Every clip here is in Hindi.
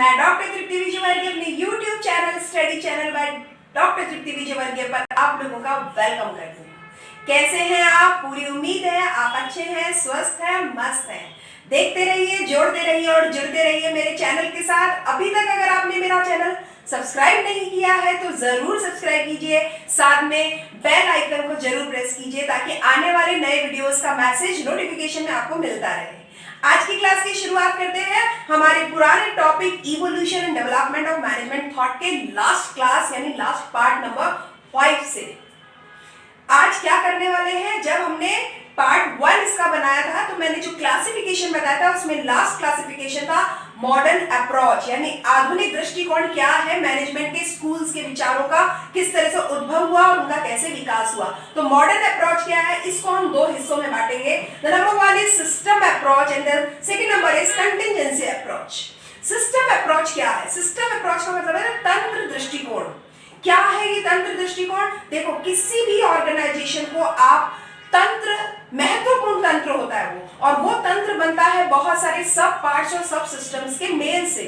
मैं डॉक्टर तृप्ति विजयवर्गीय अपने YouTube channel study channel by doctor Tripti Vijayvargiya पर आप लोगों का वेलकम करती हूँ। कैसे हैं आप? पूरी उम्मीद है आप अच्छे हैं, स्वस्थ हैं, मस्त हैं। देखते रहिए, जोड़ते रहिए और जुड़ते रहिए मेरे चैनल के साथ। अभी तक अगर आपने मेरा चैनल सब्सक्राइब नहीं किया है तो जरूर सब्सक्राइब कीजिए, साथ में बेल आइकन को जरूर प्रेस कीजिए ताकि आने वाले नए वीडियोस का मैसेज नोटिफिकेशन में आपको मिलता रहे। आज की क्लास की शुरुआत करते हैं हमारे पुराने topic evolution and development of management thought के लास्ट क्लास यानी लास्ट पार्ट नंबर 5 से। आज क्या करने वाले हैं, जब हमने पार्ट 1 इसका बनाया था तो मैंने जो क्लासिफिकेशन बताया था उसमें लास्ट क्लासिफिकेशन था मॉडर्न अप्रोच, यानी आधुनिक दृष्टिकोण क्या है मैनेजमेंट के स्कूल्स के विचारों का, किस तरह से उद्भव हुआ और उनका कैसे विकास हुआ। तो मॉडर्न अप्रोच क्या है, इसको हम दो हिस्सों में बांटेंगे। The number 1 is system approach and the second number is contingency approach. System approach क्या है? सिस्टम अप्रोच का मतलब है तंत्र दृष्टिकोण। क्या है ये तंत्र दृष्टिकोण? देखो, किसी भी ऑर्गेनाइजेशन को आप तंत्र, महत्वपूर्ण तंत्र होता है वो, और वो तंत्र बनता है बहुत सारे सब पार्ट्स और सब सिस्टम्स के मेल से।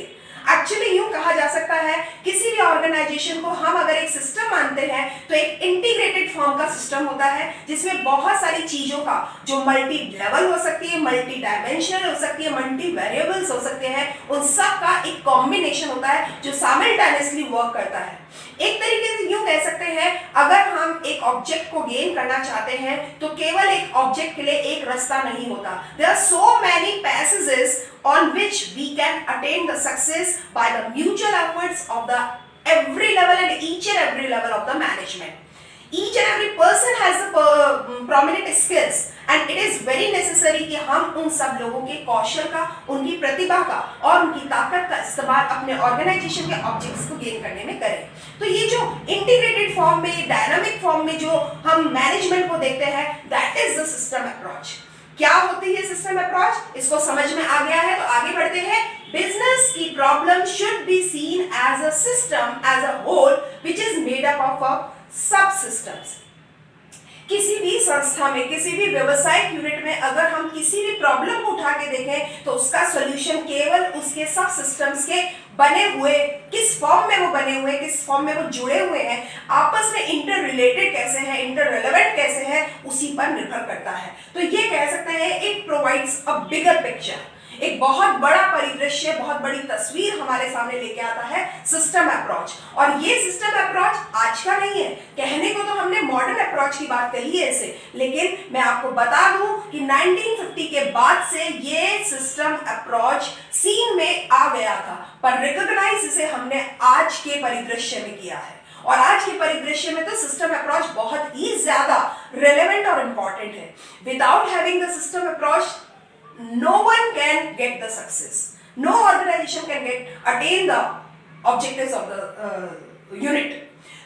एक्चुअली यूं कहा जा सकता है किसी भी ऑर्गेनाइजेशन को हम अगर एक सिस्टम मानते हैं तो एक इंटीग्रेटेड फॉर्म का सिस्टम होता है जिसमें बहुत सारी चीजों का, जो मल्टी लेवल हो सकती है, मल्टी डायमेंशनल हो सकती है, मल्टी वेरिएबल्स हो सकते हैं, उन सब का एक कॉम्बिनेशन होता है जो साइमल्टेनियसली वर्क करता है। एक तरीके से यूं कह सकते हैं, अगर हम एक ऑब्जेक्ट को गेन करना चाहते हैं तो केवल एक ऑब्जेक्ट के लिए एक रास्ता नहीं होता। There are so many passages on which we can attain the success by the mutual efforts of the every level and each and every level of the management. Each and every person has a prominent skills and it is very necessary कि हम उन सब लोगों के कौशल का, उनकी प्रतिभा का और उनकी ताकत का इस्तेमाल अपने ऑर्गेनाइजेशन के ऑब्जेक्ट्स को गेन करने में करें। तो ये जो इंटीग्रेटेड फॉर्म में, डायनामिक फॉर्म में जो हम मैनेजमेंट को देखते हैं, that is the system approach. क्या होती है सिस्टम अप्रोच? इसको समझ में आ गया है तो आगे बढ़ते हैं। बिजनेस की problem should be seen as a system, as a whole which is made up of subsystems. किसी भी संस्था में, किसी भी व्यवसायिक यूनिट में अगर हम किसी भी प्रॉब्लम को उठा के देखें तो उसका सॉल्यूशन केवल उसके सब सिस्टम्स के बने हुए, किस फॉर्म में वो बने हुए, किस फॉर्म में वो जुड़े हुए हैं, आपस में इंटर रिलेटेड कैसे हैं, इंटर रेलेवेंट कैसे हैं, उसी पर निर्भर करता है। तो ये कह सकते हैं it provides a bigger picture, एक बहुत बड़ा परिदृश्य, बहुत बड़ी तस्वीर हमारे सामने लेके आता है सिस्टम अप्रोच। और ये सिस्टम अप्रोच आज का नहीं है, कहने को तो हमने मॉडर्न अप्रोच की बात कही है इसे, लेकिन मैं आपको बता दूं कि 1950 के बाद से ये सिस्टम अप्रोच सीन में आ गया था, पर रिकॉग्नाइज इसे हमने आज के परिदृश्य में किया है। और आज के परिदृश्य में तो सिस्टम अप्रोच बहुत ही ज्यादा रेलेवेंट और इंपॉर्टेंट है। Without having the system approach no one can get the success, no organization can attain the objectives of the unit।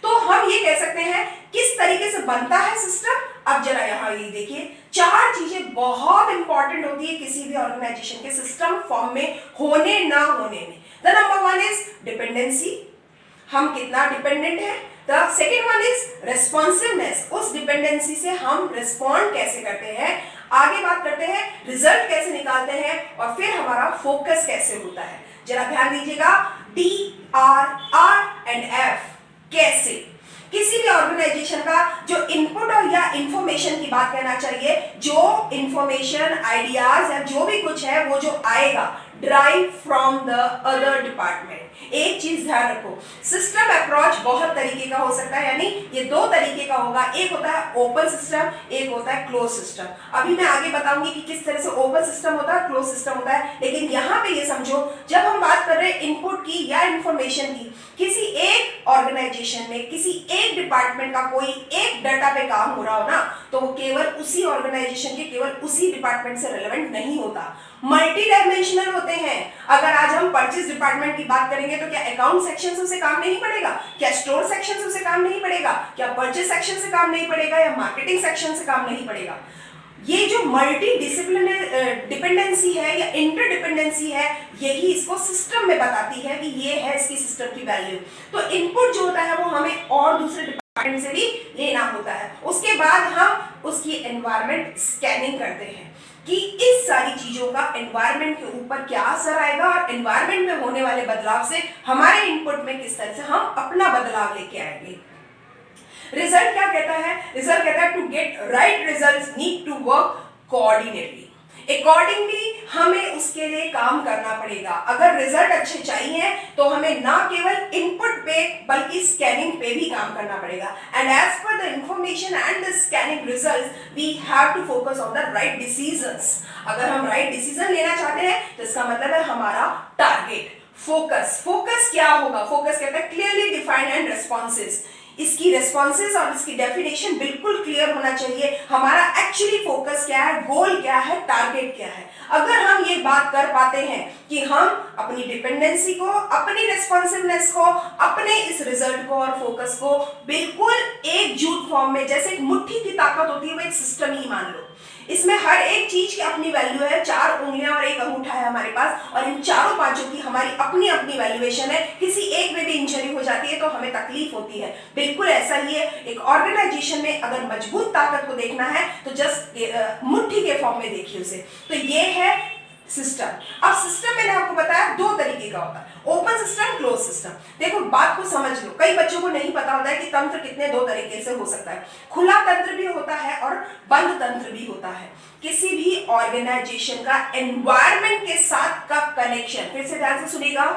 तो हम ये कह सकते हैं किस तरीके से बनता है सिस्टम। अब जरा यहाँ ये देखिए, 4 चीजें बहुत इंपॉर्टेंट होती है किसी भी ऑर्गेनाइजेशन के सिस्टम फॉर्म में होने ना होने में। द नंबर 1 इज डिपेंडेंसी, हम कितना डिपेंडेंट है। The second one is responsiveness, उस डिपेंडेंसी से हम रिस्पॉन्ड कैसे करते हैं। आगे बात करते हैं रिजल्ट कैसे निकालते हैं, और फिर हमारा फोकस कैसे होता है। जरा ध्यान दीजिएगा, DRR एंड F कैसे। किसी भी ऑर्गेनाइजेशन का जो इनपुट और या इंफॉर्मेशन की बात करना चाहिए, जो इंफॉर्मेशन, आइडियाज या जो भी कुछ है वो जो आएगा drive from the other department. एक चीज ध्यान रखो, सिस्टम अप्रोच बहुत तरीके का हो सकता है, यानी ये 2 तरीके का होगा। एक होता है ओपन सिस्टम, एक होता है क्लोज सिस्टम। अभी मैं आगे बताऊंगी कि किस तरह से ओपन सिस्टम होता है, क्लोज सिस्टम होता है, लेकिन यहाँ पे ये समझो, जब हम बात कर रहे हैं इनपुट की या इंफॉर्मेशन की, किसी एक ऑर्गेनाइजेशन में किसी एक डिपार्टमेंट का कोई एक डाटा पे काम हो रहा हो ना, तो वो केवल उसी ऑर्गेनाइजेशन के, केवल उसी डिपार्टमेंट से रिलेवेंट नहीं होता, मल्टी डायमेंशनल होते हैं। अगर आज हम परचेज डिपार्टमेंट की बात करेंगे तो क्या अकाउंट सेक्शन से उसे काम नहीं पड़ेगा, क्या स्टोर सेक्शन से उसे काम नहीं पड़ेगा, क्या परचेज सेक्शन से काम नहीं पड़ेगा, या मार्केटिंग सेक्शन से काम नहीं पड़ेगा। ये जो मल्टी डिसिप्लिनरी डिपेंडेंसी है या इंटर डिपेंडेंसी है, यही इसको सिस्टम में बताती है कि ये है इसकी सिस्टम की वैल्यू। तो इनपुट जो होता है वो हमें और दूसरे डिपार्टमेंट से भी लेना होता है। उसके बाद हम उसकी एनवायरनमेंट स्कैनिंग करते हैं। कि इस सारी चीजों का एनवायरनमेंट के ऊपर क्या असर आएगा और एनवायरनमेंट में होने वाले बदलाव से हमारे इनपुट में किस तरह से हम अपना बदलाव लेके आएंगे। रिजल्ट क्या कहता है? रिजल्ट कहता है to get right results need to work coordinately. Accordingly हमें उसके लिए काम करना पड़ेगा। अगर रिजल्ट अच्छे चाहिए तो हमें ना केवल इनपुट पे बल्कि स्कैनिंग पे भी काम करना पड़ेगा। And as per the information and the scanning results we have to focus on the right decisions. अगर हम राइट डिसीजन लेना चाहते हैं तो इसका मतलब है हमारा टारगेट फोकस। फोकस क्या होगा? फोकस कहता है क्लियरली डिफाइंड एंड रेस्पॉन्सेस। इसकी रेस्पॉन्सेज और इसकी डेफिनेशन बिल्कुल क्लियर होना चाहिए। हमारा एक्चुअली फोकस क्या है, गोल क्या है, टारगेट क्या है। अगर हम ये बात कर पाते हैं कि हम अपनी डिपेंडेंसी को, अपनी रेस्पॉन्सिवनेस को, अपने इस रिजल्ट को और फोकस को बिल्कुल एकजुट फॉर्म में, जैसे एक मुट्ठी की ताकत होती है वो एक सिस्टम ही मान लो, इसमें हर एक चीज की अपनी वैल्यू है। 4 उंगलियां और एक अंगूठा है हमारे पास और इन चारों पांचों की हमारी अपनी अपनी वैल्यूएशन है। किसी एक में भी इंजरी हो जाती है तो हमें तकलीफ होती है। बिल्कुल ऐसा ही है एक ऑर्गेनाइजेशन में अगर मजबूत ताकत को देखना है तो जस्ट मुट्ठी के फॉर्म में देखिए उसे। तो ये है सिस्टम। अब सिस्टम मैंने आपको बताया 2 तरीके का होता है, ओपन सिस्टम, क्लोज सिस्टम। देखो बात को समझ लो, कई बच्चों को नहीं पता होता है कि तंत्र कितने 2 तरीके से हो सकता है। खुला तंत्र भी होता है और बंद तंत्र भी होता है। किसी भी ऑर्गेनाइजेशन का एनवायरनमेंट के साथ का कनेक्शन, फिर से ध्यान से सुनिएगा,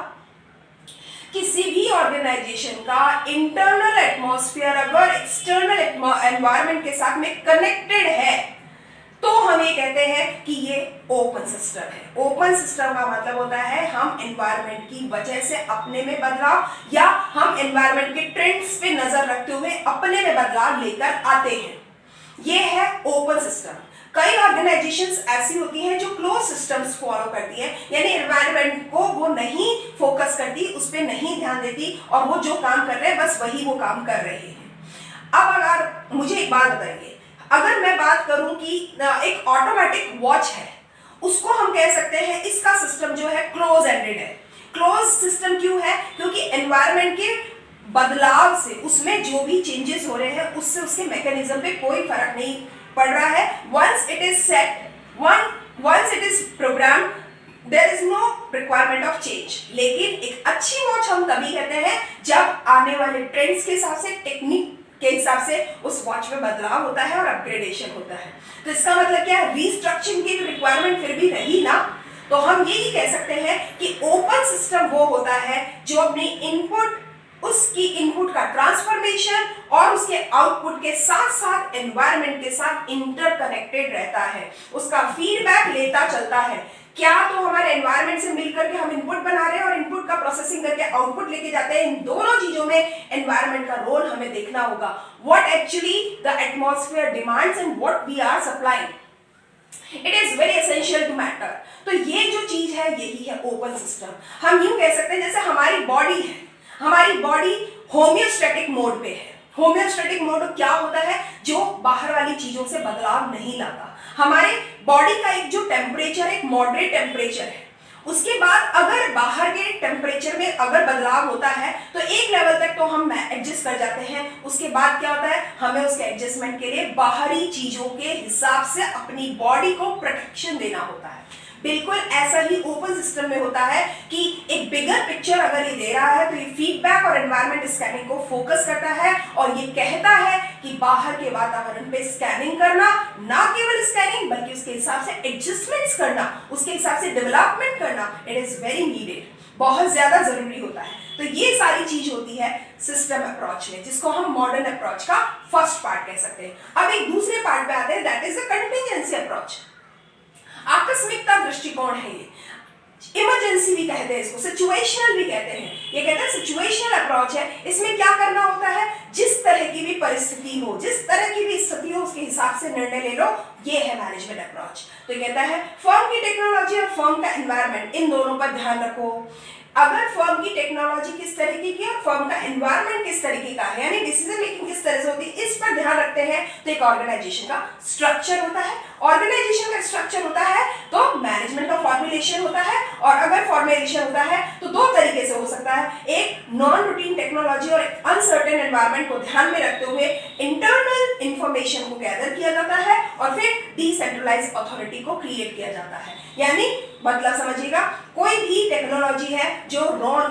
किसी भी ऑर्गेनाइजेशन का इंटरनल एटमॉस्फेयर अगर एक्सटर्नल एनवायरनमेंट के साथ में कनेक्टेड है तो हम ये कहते हैं कि ये ओपन सिस्टम है। ओपन सिस्टम का मतलब होता है हम एनवायरनमेंट की वजह से अपने में बदलाव या हम एनवायरनमेंट के ट्रेंड्स पे नजर रखते हुए अपने में बदलाव लेकर आते हैं। ये है ओपन सिस्टम। कई ऑर्गेनाइजेशंस ऐसी होती हैं जो क्लोज सिस्टम्स फॉलो करती है, यानी एनवायरनमेंट को वो नहीं फोकस करती, उस पर नहीं ध्यान देती और वो जो काम कर रहे हैं बस वही वो काम कर रहे हैं। अब अगर मुझे एक बात बताइए, अगर मैं बात करूं कि एक ऑटोमेटिक वॉच है, उसको हम कह सकते हैं इसका सिस्टम जो है क्लोज एंडेड है। क्लोज सिस्टम क्यों है? क्योंकि एनवायरनमेंट के बदलाव से उसमें जो भी चेंजेस हो रहे हैं उससे उसके मैकेनिज्म पे कोई फर्क नहीं पड़ रहा है। Once it is set, once it is programme, there is no requirement of change. लेकिन एक अच्छी वॉच हम तभी कहते हैं जब आने वाले ट्रेंड्स के हिसाब से, टेक्निक के हिसाब से उस वॉच में बदलाव होता है और अपग्रेडेशन होता है। तो इसका मतलब क्या है? रीस्ट्रक्चरिंग की रिक्वायरमेंट फिर भी रही ना, तो हम यही कह सकते हैं कि ओपन सिस्टम वो होता है जो अपनी इनपुट, उसकी इनपुट का ट्रांसफॉर्मेशन और उसके आउटपुट के साथ साथ एनवायरनमेंट के साथ इंटरकनेक्टेड रहता है, उसका फीडबैक लेता चलता है। क्या तो हमारे एनवायरनमेंट से मिलकर के हम इनपुट बना रहे हैं और इनपुट का प्रोसेसिंग करके आउटपुट लेके जाते हैं। इन दोनों चीजों में एनवायरनमेंट का रोल हमें देखना होगा। What actually the atmosphere demands and what we are supplying, it is very essential to matter. तो ये जो चीज है यही है ओपन सिस्टम। हम यूं कह सकते हैं जैसे हमारी बॉडी है, हमारी बॉडी होम्योस्टैटिक मोड पे है। होम्योस्टैटिक मोड क्या होता है? जो बाहर वाली चीजों से बदलाव नहीं लाता। हमारे बॉडी का एक जो टेम्परेचर, एक मॉडरेट टेम्परेचर है, उसके बाद अगर बाहर के टेम्परेचर में अगर बदलाव होता है तो एक लेवल तक तो हम एडजस्ट कर जाते हैं। उसके बाद क्या होता है? हमें उसके एडजस्टमेंट के लिए बाहरी चीजों के हिसाब से अपनी बॉडी को प्रोटेक्शन देना होता है। बिल्कुल ऐसा ही ओपन सिस्टम में होता है कि एक बिगर पिक्चर अगर ये दे रहा है तो ये फीडबैक और एनवायरनमेंट स्कैनिंग को फोकस करता है और ये कहता है कि बाहर के वातावरण पे स्कैनिंग करना, ना केवल स्कैनिंग बल्कि उसके हिसाब से एडजस्टमेंट्स करना, उसके हिसाब से डेवलपमेंट करना, इट इज वेरी नीडेड, बहुत ज्यादा जरूरी होता है। तो ये सारी चीज होती है सिस्टम अप्रोच में, जिसको हम मॉडर्न अप्रोच का फर्स्ट पार्ट कह सकते हैं। अब एक दूसरे पार्ट पे आते हैं, that is a contingency approach. आकस्मिकता दृष्टिकोण है ये, इमरजेंसी भी कहते हैं इसको, सिचुएशनल भी कहते हैं। ये कहते हैं सिचुएशनल अप्रोच है। इसमें क्या करना होता है? जिस तरह की भी परिस्थिति हो, जिस तरह की भी स्थिति हो, उसके हिसाब से निर्णय ले लो। ये है मैनेजमेंट अप्रोच। तो ये कहता है फर्म की टेक्नोलॉजी और फर्म का एनवायरनमेंट, इन दोनों पर ध्यान रखो। अगर फर्म की टेक्नोलॉजी किस तरीके की और फर्म का एनवायरनमेंट किस तरीके का है, यानी डिसीजन मेकिंग किस तरह से होती है, इस पर ध्यान रखते हैं तो एक ऑर्गेनाइजेशन का स्ट्रक्चर होता है। ऑर्गेनाइजेशन का स्ट्रक्चर होता है तो मैनेजमेंट का फॉर्मूला फॉर्मुलेशन होता है, और अगर फॉर्मुलेशन होता है तो दो तरीके से हो सकता है। एक नॉन रूटीन टेक्नोलॉजी और एक अनसर्टेन एनवायरनमेंट को ध्यान में रखते हुए इंटरनल इंफॉर्मेशन को गैदर किया जाता है और फिर डिसेंट्रलाइज्ड अथॉरिटी को क्रिएट किया जाता है। यानी मतलब समझिएगा, कोई भी टेक्नोलॉजी है जो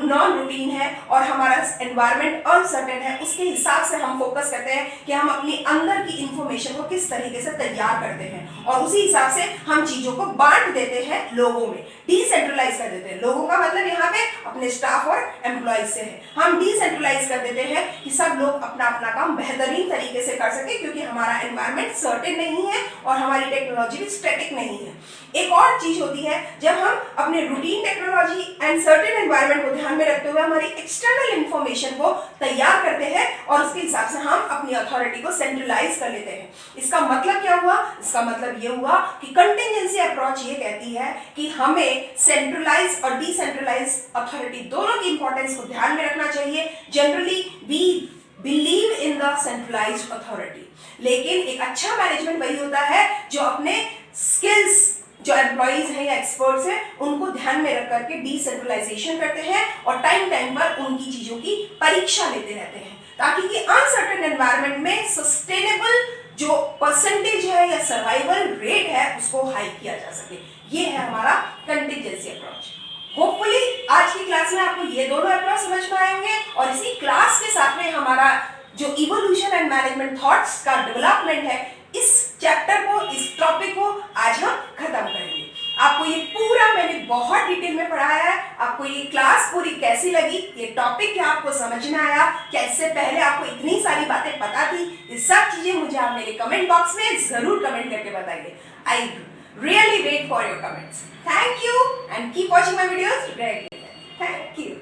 नॉन रूटीन है और हमारा एनवायरनमेंट अनसर्टेन है, उसके हिसाब से हम फोकस करते हैं कि हम अपनी अंदर की इंफॉर्मेशन को किस तरीके से तैयार करते हैं, और उसी हिसाब से हम चीजों को बांट देते हैं लोगों में, डिसेंट्रलाइज कर देते हैं। लोगों का मतलब यहाँ पे अपने स्टाफ और एम्प्लॉइज से है। हम डिसेंट्रलाइज कर देते हैं कि सब लोग अपना अपना काम बेहतरीन तरीके से कर सके, क्योंकि हमारा एनवायरनमेंट सर्टेन नहीं है और हमारी टेक्नोलॉजी भी स्टैटिक नहीं है। एक और चीज होती है, जब हम अपने routine technology and certain environment को ध्यान में रखते हुए हमारी एक्सटर्नल इंफॉर्मेशन को तैयार करते हैं और उसके हिसाब से हम अपनी अथॉरिटी को सेंट्रलाइज कर लेते हैं। इसका मतलब क्या हुआ? इसका मतलब ये हुआ कि कंटिजेंसी अप्रोच ये कहती है कि हमें सेंट्रलाइज और डिसेंट्रलाइज अथॉरिटी दोनों की इंपॉर्टेंस को ध्यान में रखना चाहिए। Generally we believe in the centralised authority, लेकिन एक अच्छा मैनेजमेंट वही होता है जो अपने स्किल्स, जो एम्प्लॉइज हैं या एक्सपर्ट्स हैं, उनको ध्यान में रख करके डिसेंट्रलाइजेशन करते हैं और टाइम टाइम पर उनकी चीजों की परीक्षा लेते रहते हैं, ताकि कि अनसर्टेन एनवायरनमेंट में सस्टेनेबल जो परसेंटेज है या सर्वाइवल रेट है उसको हाई किया जा सके। ये है हमारा कंटिजेंसी अप्रोच। होपफुली आज की क्लास में आपको ये दोनों अप्रोच समझ में आएंगे, और इसी क्लास के साथ में हमारा जो इवोल्यूशन एंड मैनेजमेंट थॉट्स का डेवलपमेंट है, इस चैप्टर को, इस टॉपिक को आज हम खत्म करेंगे। आपको ये पूरा मैंने बहुत डिटेल में पढ़ाया है। आपको ये क्लास पूरी कैसी लगी, ये टॉपिक क्या आपको समझ में आया, क्या इससे पहले आपको इतनी सारी बातें पता थी? ये सब चीजें मुझे आप मेरे कमेंट बॉक्स में जरूर कमेंट करके बताइए। I really wait for your comments. Thank you and keep watching my videos. Thank you.